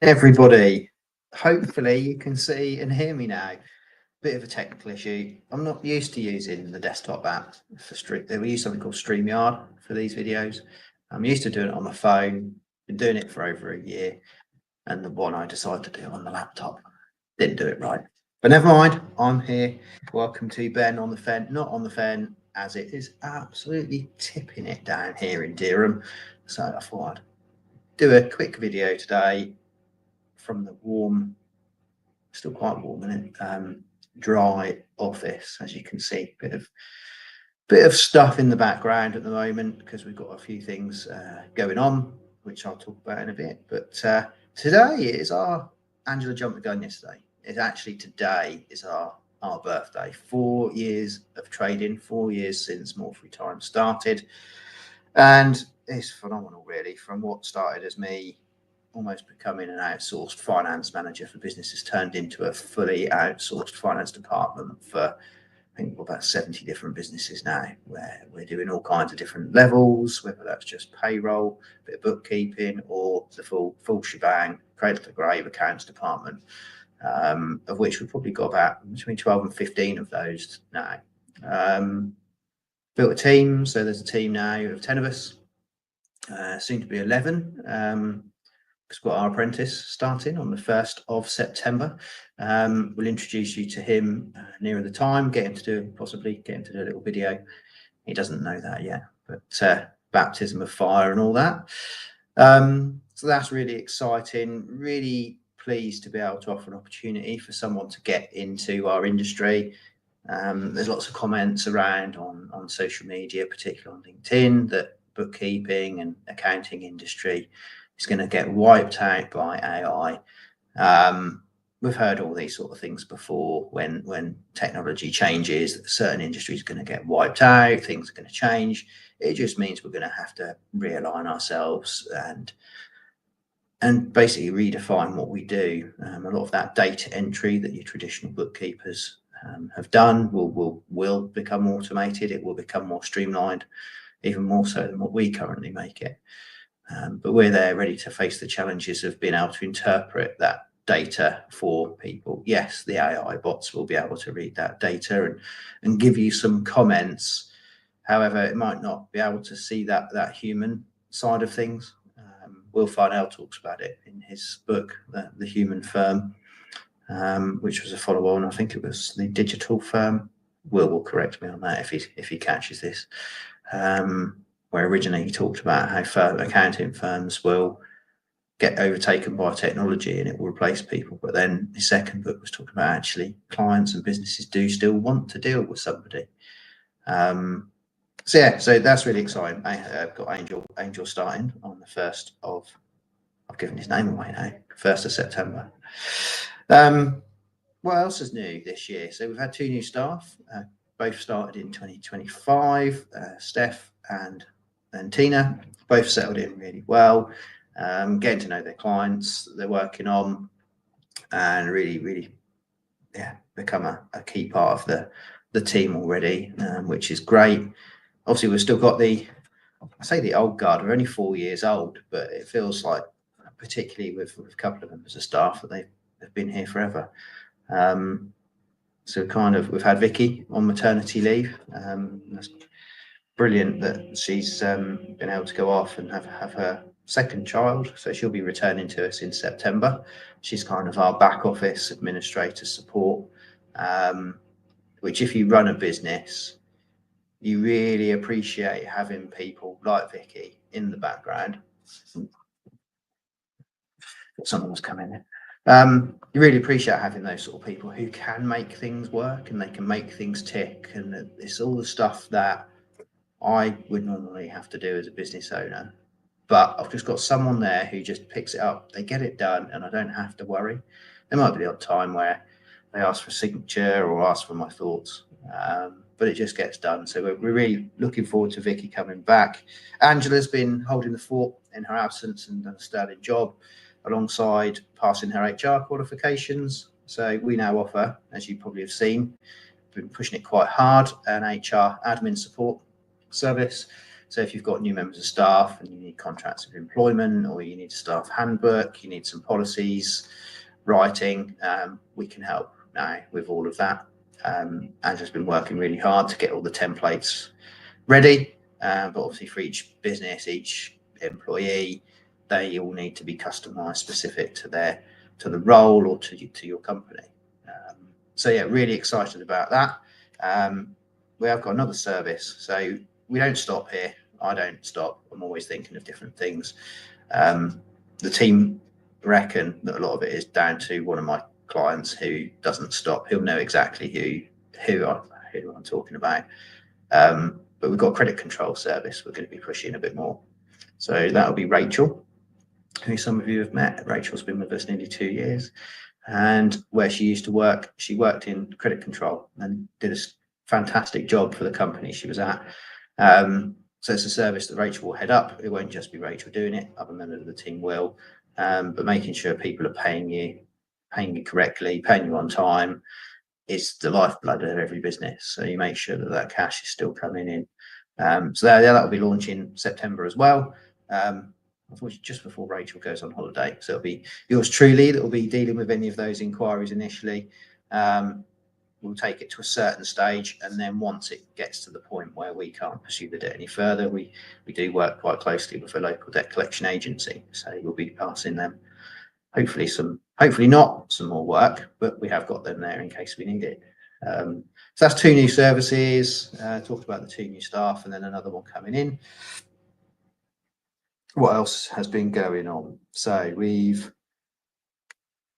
Everybody, hopefully you can see and hear me now. Bit of a technical issue. I'm not used to using the desktop app for stream. We use something called StreamYard for these videos. I'm used to doing it on my phone. Been doing it for over a year, and the one I decided to do on the laptop didn't do it right. But never mind. I'm here. Welcome to Ben on the Fen. Not on the Fen, as it is absolutely tipping it down here in Durham. So I thought I'd do a quick video today from the warm, still quite warm, isn't it? Dry office, as you can see. Bit of stuff in the background at the moment because we've got a few things going on, which I'll talk about in a bit. But today is our Angela jumped the gun yesterday. It's actually today is our birthday. 4 years of trading, 4 years since Morphry Thyme started, and it's phenomenal, really. From what started as me almost becoming an outsourced finance manager for businesses turned into a fully outsourced finance department for, I think, about 70 different businesses now, where we're doing all kinds of different levels, whether that's just payroll, a bit of bookkeeping, or the full shebang, cradle to grave accounts department, of which we've probably got about between 12 and 15 of those now. Built a team, so there's a team now of 10 of us, soon to be 11. We've got our apprentice starting on the 1st of September. We'll introduce you to him nearer the time, possibly get him to do a little video. He doesn't know that yet, but baptism of fire and all that. So that's really exciting. Really pleased to be able to offer an opportunity for someone to get into our industry. There's lots of comments around on social media, particularly on LinkedIn, that bookkeeping and accounting industry is going to get wiped out by AI. We've heard all these sort of things before. When technology changes, certain industries are going to get wiped out, things are going to change. It just means we're going to have to realign ourselves and basically redefine what we do. A lot of that data entry that your traditional bookkeepers have done will become automated. It will become more streamlined, even more so than what we currently make it. But we're there ready to face the challenges of being able to interpret that data for people. Yes, the AI bots will be able to read that data and give you some comments. However, it might not be able to see that human side of things. Will Farnell talks about it in his book, The Human Firm, which was a follow-on. I think it was The Digital Firm. Will correct me on that if he catches this. Where originally he talked about how accounting firms will get overtaken by technology and it will replace people. But then his second book was talking about actually clients and businesses do still want to deal with somebody. So that's really exciting. I've got Angel starting on the 1st of, I've given his name away now, 1st of September. What else is new this year? So we've had 2 new staff, both started in 2025, Steph and Tina, both settled in really well, getting to know their clients they're working on, and really become a key part of the team already, which is great. Obviously, we've still got I say the old guard. We're only 4 years old, but it feels like, particularly with a couple of members of staff, that they've been here forever. So we've had Vicky on maternity leave. That's brilliant that she's been able to go off and have her second child. So she'll be returning to us in September. She's kind of our back office administrator support, which, if you run a business, you really appreciate having people like Vicky in the background. Someone's coming in. You really appreciate having those sort of people who can make things work and they can make things tick, and it's all the stuff that I would normally have to do as a business owner, but I've just got someone there who just picks it up, they get it done, and I don't have to worry. There might be the odd time where they ask for a signature or ask for my thoughts, but it just gets done. So we're really looking forward to Vicky coming back. Angela's been holding the fort in her absence and done a sterling job, alongside passing her HR qualifications. So we now offer, as you probably have seen, been pushing it quite hard, an HR admin support service. So if you've got new members of staff and you need contracts of employment, or you need a staff handbook, you need some policies writing, we can help now with all of that. Angela's been working really hard to get all the templates ready, but obviously for each business, each employee, they all need to be customized specific to the role or to your company. So yeah, really excited about that. We have got another service, so we don't stop here. I don't stop. I'm always thinking of different things. The team reckon that a lot of it is down to one of my clients who doesn't stop. He'll know exactly who I'm talking about. But we've got a credit control service we're going to be pushing a bit more. So that'll be Rachel, who some of you have met. Rachel's been with us nearly 2 years. And where she used to work, she worked in credit control and did a fantastic job for the company she was at. So it's a service that Rachel will head up. It won't just be Rachel doing it, other members of the team will. But making sure people are paying you correctly, paying you on time, is the lifeblood of every business. So you make sure that that cash is still coming in. So that'll be launching September as well. Unfortunately, just before Rachel goes on holiday. So it'll be yours truly that will be dealing with any of those inquiries initially. We'll take it to a certain stage, and then once it gets to the point where we can't pursue the debt any further, we do work quite closely with a local debt collection agency. So we'll be passing them hopefully not some more work, but we have got them there in case we need it. So that's 2 new services. Talked about the 2 new staff, and then another one coming in. What else has been going on? So we've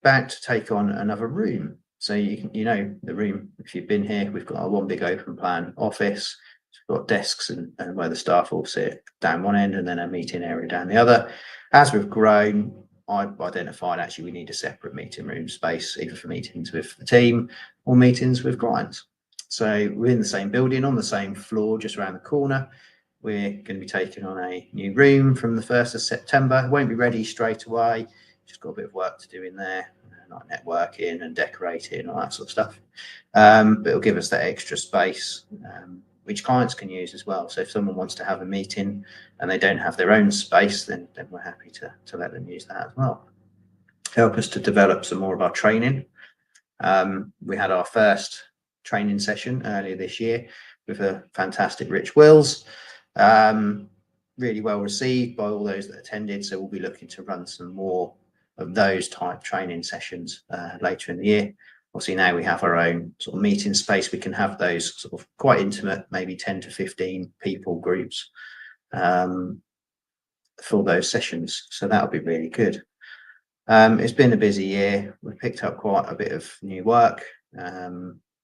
about to take on another room. So you know the room, if you've been here, we've got our one big open plan office. We've got desks and where the staff all sit down one end, and then a meeting area down the other. As we've grown, I've identified actually we need a separate meeting room space, either for meetings with the team or meetings with clients. So we're in the same building, on the same floor, just around the corner. We're going to be taking on a new room from the 1st of September. It won't be ready straight away. Just got a bit of work to do in there, like networking and decorating, all that sort of stuff. But it'll give us that extra space, which clients can use as well. So if someone wants to have a meeting and they don't have their own space, then we're happy to let them use that as well. Help us to develop some more of our training. We had our first training session earlier this year with a fantastic Rich Wills. Really well received by all those that attended. So we'll be looking to run some more of those type training sessions later in the year. Obviously now we have our own sort of meeting space. We can have those sort of quite intimate, maybe 10 to 15 people groups for those sessions. So that'll be really good. It's been a busy year. We've picked up quite a bit of new work,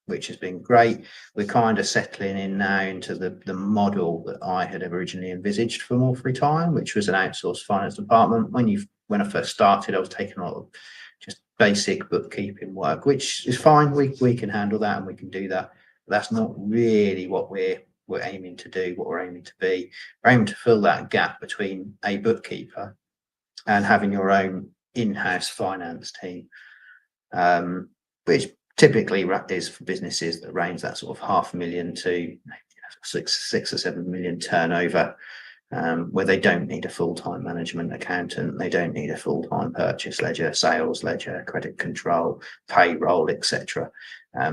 which has been great. We're kind of settling in now into the model that I had originally envisaged for Morphry Thyme, which was an outsourced finance department. When I first started, I was taking a lot of just basic bookkeeping work, which is fine. We can handle that and we can do that. But that's not really what we're aiming to do, what we're aiming to be. We're aiming to fill that gap between a bookkeeper and having your own in-house finance team, which typically is for businesses that range that sort of $500,000 to 6 or 7 million turnover, where they don't need a full-time management accountant, they don't need a full-time purchase ledger, sales ledger, credit control, payroll, etc.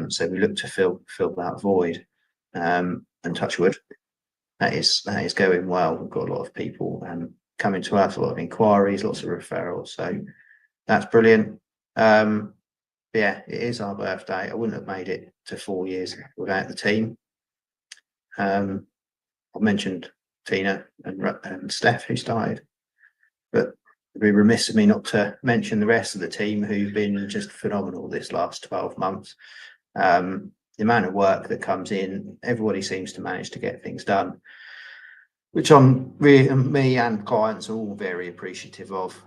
So we look to fill that void, and touch wood, that is going well. We've got a lot of people coming to us, a lot of inquiries, lots of referrals, so that's brilliant. Yeah, it is our birthday. I wouldn't have made it to 4 years without the team. I've mentioned Tina and Steph who started, but it'd be remiss of me not to mention the rest of the team who've been just phenomenal this last 12 months. The amount of work that comes in, everybody seems to manage to get things done, which me and clients are all very appreciative of.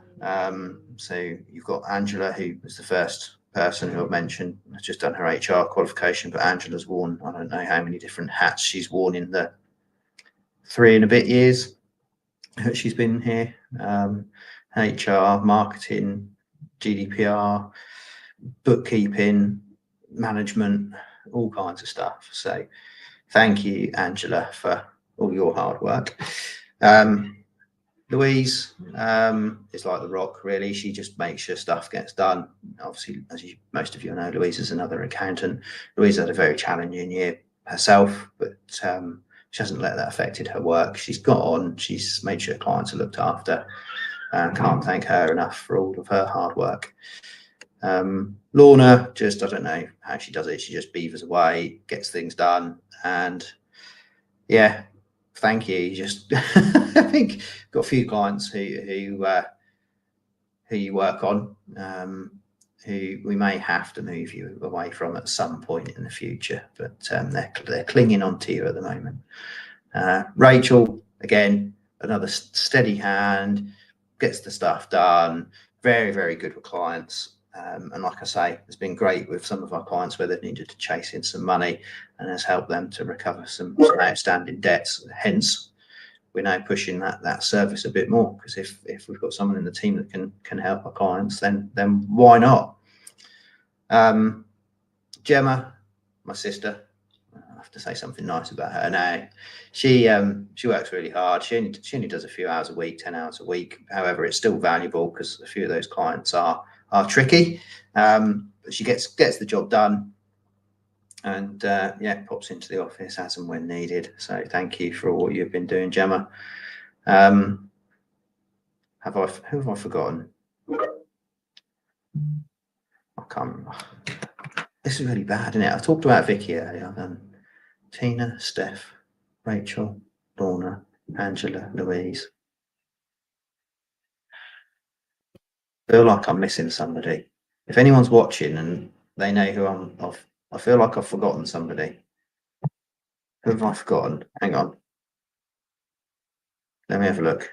So you've got Angela, who was the first person who I've mentioned, has just done her HR qualification, but Angela's worn, I don't know how many different hats she's worn in the 3 and a bit years that she's been here. HR, marketing, GDPR, bookkeeping, management, all kinds of stuff. So thank you, Angela, for all your hard work. Louise is like the rock, really. She just makes sure stuff gets done. Obviously, as most of you know, Louise is another accountant. Louise had a very challenging year herself, but she hasn't let that affected her work. She's got on. She's made sure clients are looked after. Can't thank her enough for all of her hard work. Lorna, I don't know how she does it. She just beavers away, gets things done, and yeah, thank you. Just I think got a few clients who you work on, who we may have to move you away from at some point in the future, but they're clinging on to you at the moment. Rachel, again, another steady hand, gets the stuff done, very, very good with clients. And like I say, it's been great with some of our clients where they've needed to chase in some money and has helped them to recover some outstanding debts. Hence, we're now pushing that service a bit more, because if we've got someone in the team that can help our clients, then why not? Gemma, my sister, I have to say something nice about her now. She works really hard. She only does a few hours a week, 10 hours a week. However, it's still valuable because a few of those clients are tricky. But she gets the job done, and yeah, pops into the office as and when needed. So thank you for all what you've been doing, Gemma. Who have I forgotten? I can't remember. This is really bad, isn't it? I talked about Vicky earlier. Tina, Steph, Rachel, Lorna, Angela, Louise. I feel like I'm missing somebody. If anyone's watching and they know who I'm off, I feel like I've forgotten somebody. Who have I forgotten? Hang on. Let me have a look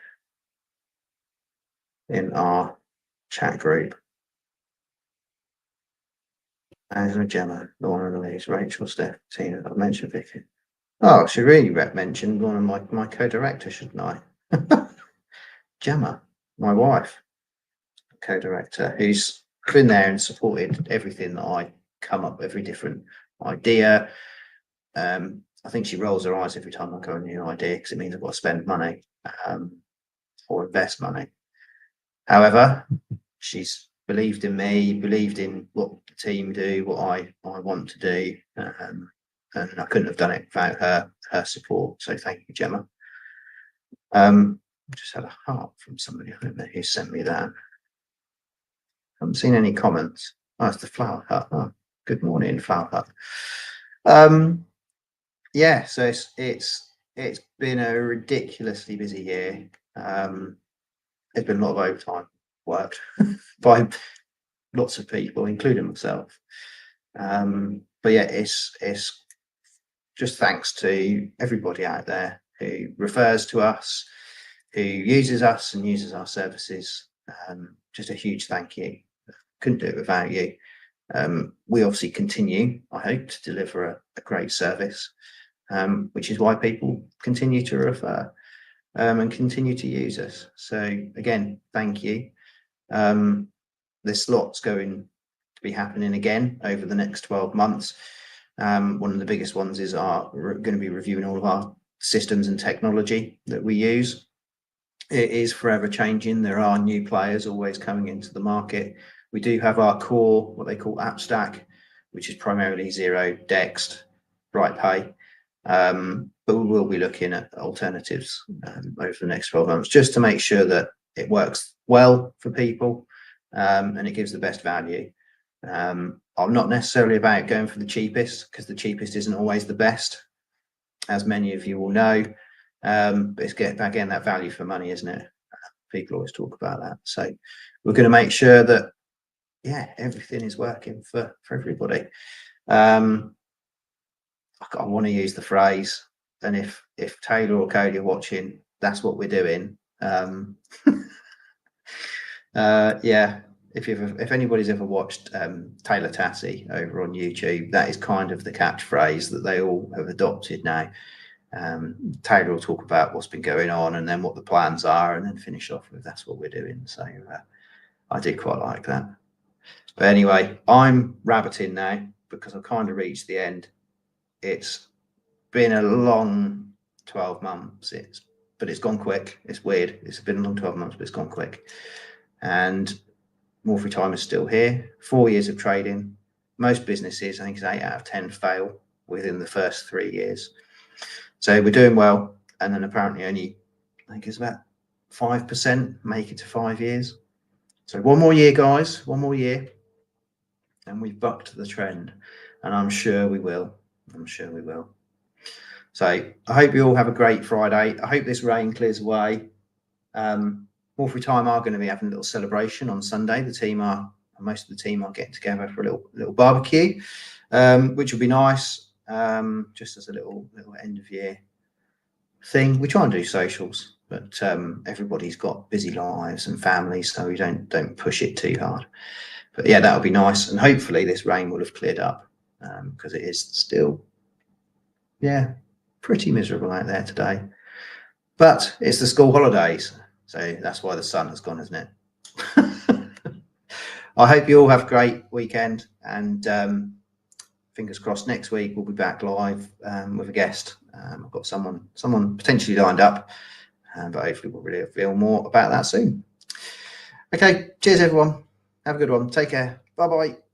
in our chat group. Angela, Gemma, Lorna, Louise, Rachel, Steph, Tina. I've mentioned Vicky. Oh, I should really mention one of my co-director, shouldn't I? Gemma, my wife, co-director, who's been there and supported everything that I come up with, every different idea. I think she rolls her eyes every time I go a new idea, because it means I've got to spend money or invest money. However, she's believed in me, believed in what the team do, what I want to do, and I couldn't have done it without her support. So thank you, Gemma. Just had a heart from somebody, I don't know who sent me that. Haven't seen any comments. Oh, it's the Flower Hut. Oh, good morning, Flower Hut. Yeah, so it's been a ridiculously busy year. There's been a lot of overtime worked by lots of people, including myself. But yeah, it's just thanks to everybody out there who refers to us, who uses us and uses our services. Just a huge thank you. Couldn't do it without you. We obviously continue, I hope, to deliver a great service, which is why people continue to refer and continue to use us. So again, thank you. There's lots going to be happening again over the next 12 months. One of the biggest ones is we're going to be reviewing all of our systems and technology that we use. It is forever changing. There are new players always coming into the market. We do have our core, what they call app stack, which is primarily Xero, Dext, BrightPay. But we will be looking at alternatives over the next 12 months, just to make sure that it works well for people and it gives the best value. I'm not necessarily about going for the cheapest, because the cheapest isn't always the best, as many of you will know. But it's again that value for money, isn't it? People always talk about that. So we're going to make sure that, yeah, everything is working for everybody. I want to use the phrase, and if Taylor or Cody are watching, that's what we're doing. Yeah, if anybody's ever watched Taylor Tassie over on YouTube, that is kind of the catchphrase that they all have adopted now. Taylor will talk about what's been going on and then what the plans are, and then finish off with that's what we're doing. So I did quite like that. But anyway, I'm rabbiting now. because I've kind of reached the end. It's been a long 12 months, but it's gone quick. It's weird. It's been a long 12 months, but it's gone quick. And Morphry Thyme is still here. 4 years of trading. Most businesses, I think it's 8 out of 10 fail within the first 3 years. So we're doing well. And then apparently only, I think it's about 5% make it to 5 years. So one more year, guys, one more year. And we've bucked the trend. And I'm sure we will. I'm sure we will. So I hope you all have a great Friday. I hope this rain clears away. Morphry Thyme are going to be having a little celebration on Sunday. Most of the team are getting together for a little barbecue, which will be nice. Just as a little end of year thing. We try and do socials, but everybody's got busy lives and families, so we don't push it too hard. But yeah, that'll be nice, and hopefully this rain will have cleared up, because it is still, yeah, pretty miserable out there today. But it's the school holidays, so that's why the sun has gone, isn't it? I hope you all have a great weekend, and fingers crossed next week we'll be back live with a guest. I've got someone potentially lined up, but hopefully we'll really reveal more about that soon. Okay, cheers everyone. Have a good one. Take care. Bye bye.